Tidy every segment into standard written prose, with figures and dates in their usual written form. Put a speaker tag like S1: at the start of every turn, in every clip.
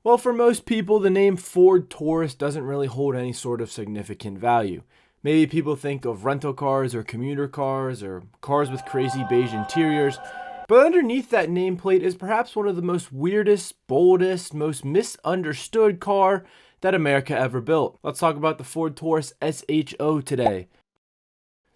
S1: Well, for most people, the name Ford Taurus doesn't really hold any sort of significant value. Maybe people think of rental cars or commuter cars or cars with crazy beige interiors, but underneath that nameplate is perhaps one of the most weirdest, boldest, most misunderstood car that America ever built. Let's talk about the Ford Taurus SHO today.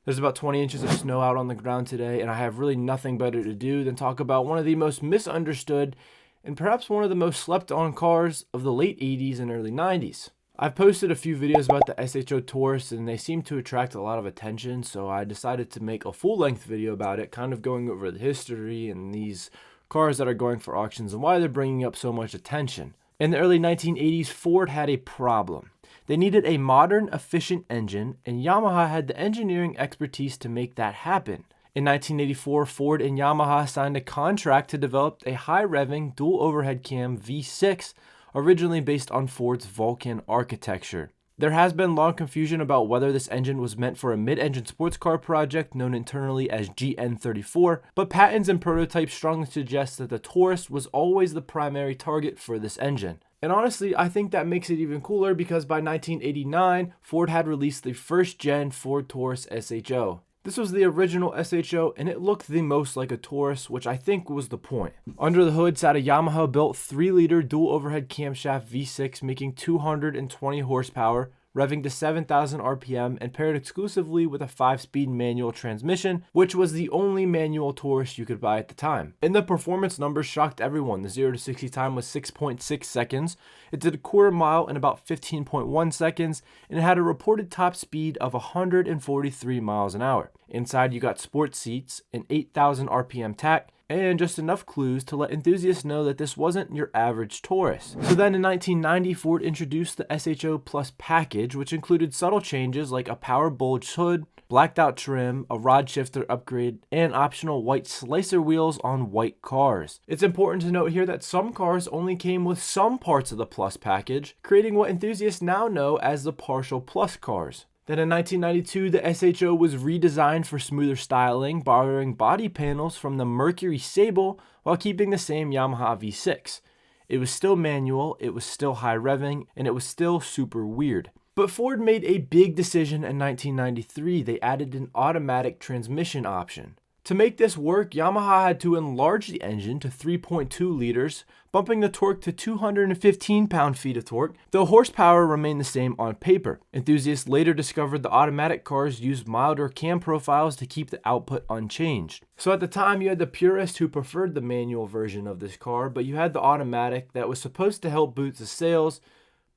S1: There's about 20 inches of snow out on the ground today, and I have really nothing better to do than talk about one of the most misunderstood and perhaps one of the most slept on cars of the late 80s and early 90s. I've posted a few videos about the SHO Taurus and they seem to attract a lot of attention, so I decided to make a full-length video about it, kind of going over the history and these cars that are going for auctions and why they're bringing up so much attention. In the early 1980s, Ford had a problem. They needed a modern, efficient engine, and Yamaha had the engineering expertise to make that happen. In 1984, Ford and Yamaha signed a contract to develop a high-revving dual overhead cam V6, originally based on Ford's Vulcan architecture. There has been long confusion about whether this engine was meant for a mid-engine sports car project known internally as GN34, but patents and prototypes strongly suggest that the Taurus was always the primary target for this engine. And honestly, I think that makes it even cooler because by 1989, Ford had released the first-gen Ford Taurus SHO. This was the original SHO, and it looked the most like a Taurus, which I think was the point. Under the hood sat a Yamaha-built 3-liter dual overhead camshaft V6 making 220 horsepower, revving to 7,000 RPM, and paired exclusively with a 5-speed manual transmission, which was the only manual Taurus you could buy at the time. And the performance numbers shocked everyone. The 0 to 60 time was 6.6 seconds. It did a quarter mile in about 15.1 seconds, and it had a reported top speed of 143 miles an hour. Inside, you got sports seats, an 8,000 RPM tach, and just enough clues to let enthusiasts know that this wasn't your average Taurus. So then in 1990, Ford introduced the SHO Plus package, which included subtle changes like a power bulged hood, blacked out trim, a rod shifter upgrade, and optional white slicer wheels on white cars. It's important to note here that some cars only came with some parts of the Plus package, creating what enthusiasts now know as the partial Plus cars. Then in 1992, the SHO was redesigned for smoother styling, borrowing body panels from the Mercury Sable while keeping the same Yamaha V6. It was still manual, it was still high revving, and it was still super weird. But Ford made a big decision in 1993. They added an automatic transmission option. To make this work, Yamaha had to enlarge the engine to 3.2 liters, bumping the torque to 215 pound-feet of torque, though horsepower remained the same on paper. Enthusiasts later discovered the automatic cars used milder cam profiles to keep the output unchanged. So at the time, you had the purists who preferred the manual version of this car, but you had the automatic that was supposed to help boost the sales,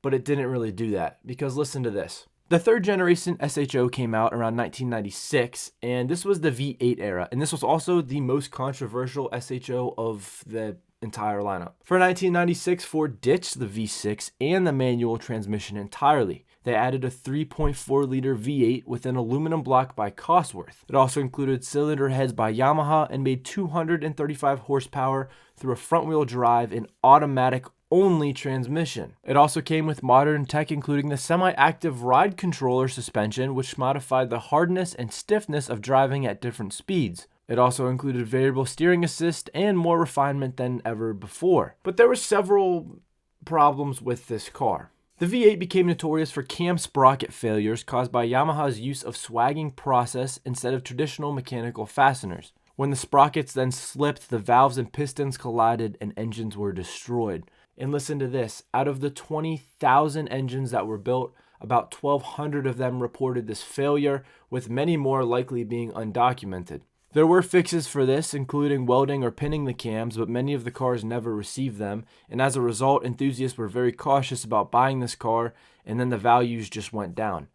S1: but it didn't really do that, because listen to this. The third generation SHO came out around 1996, and this was the V8 era, and this was also the most controversial SHO of the entire lineup. For 1996, Ford ditched the V6 and the manual transmission entirely. They added a 3.4 liter V8 with an aluminum block by Cosworth. It also included cylinder heads by Yamaha and made 235 horsepower through a front-wheel drive and automatic only transmission. It also came with modern tech, including the semi-active ride controller suspension, which modified the hardness and stiffness of driving at different speeds. It also included variable steering assist and more refinement than ever before. But there were several problems with this car. The V8 became notorious for cam sprocket failures caused by Yamaha's use of swagging process instead of traditional mechanical fasteners. When the sprockets then slipped, the valves and pistons collided and engines were destroyed. And listen to this, out of the 20,000 engines that were built, about 1,200 of them reported this failure, with many more likely being undocumented. There were fixes for this, including welding or pinning the cams, but many of the cars never received them, and as a result, enthusiasts were very cautious about buying this car, and then the values just went down.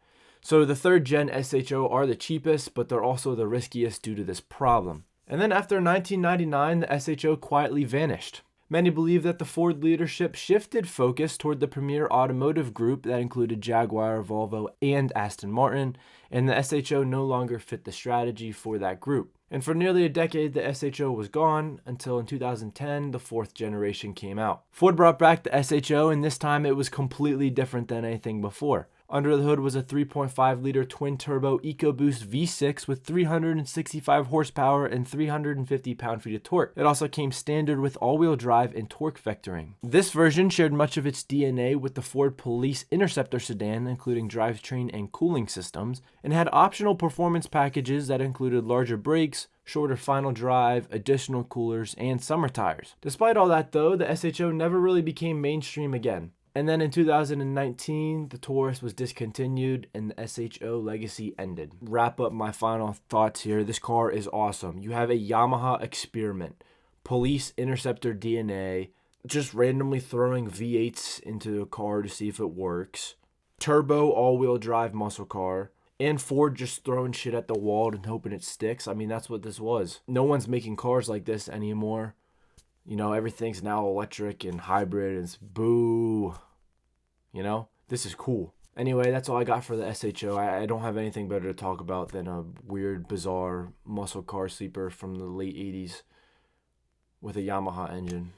S1: So the third gen SHO are the cheapest, but they're also the riskiest due to this problem. And then after 1999, the SHO quietly vanished. Many believe that the Ford leadership shifted focus toward the premier automotive group that included Jaguar, Volvo, and Aston Martin, and the SHO no longer fit the strategy for that group. And for nearly a decade, the SHO was gone until in 2010, the fourth generation came out. Ford brought back the SHO, and this time it was completely different than anything before. Under the hood was a 3.5-liter twin-turbo EcoBoost V6 with 365 horsepower and 350 pound-feet of torque. It also came standard with all-wheel drive and torque vectoring. This version shared much of its DNA with the Ford Police Interceptor sedan, including drivetrain and cooling systems, and had optional performance packages that included larger brakes, shorter final drive, additional coolers, and summer tires. Despite all that though, the SHO never really became mainstream again. And then in 2019, the Taurus was discontinued and the SHO legacy ended. Wrap up my final thoughts here. This car is awesome. You have a Yamaha experiment, Police Interceptor DNA, just randomly throwing V8s into a car to see if it works, turbo all-wheel drive muscle car, and Ford just throwing shit at the wall and hoping it sticks. I mean, that's what this was. No one's making cars like this anymore. You know, everything's now electric and hybrid, and it's boo. You know, this is cool. Anyway, that's all I got for the SHO. I don't have anything better to talk about than a weird, bizarre muscle car sleeper from the late 80s with a Yamaha engine.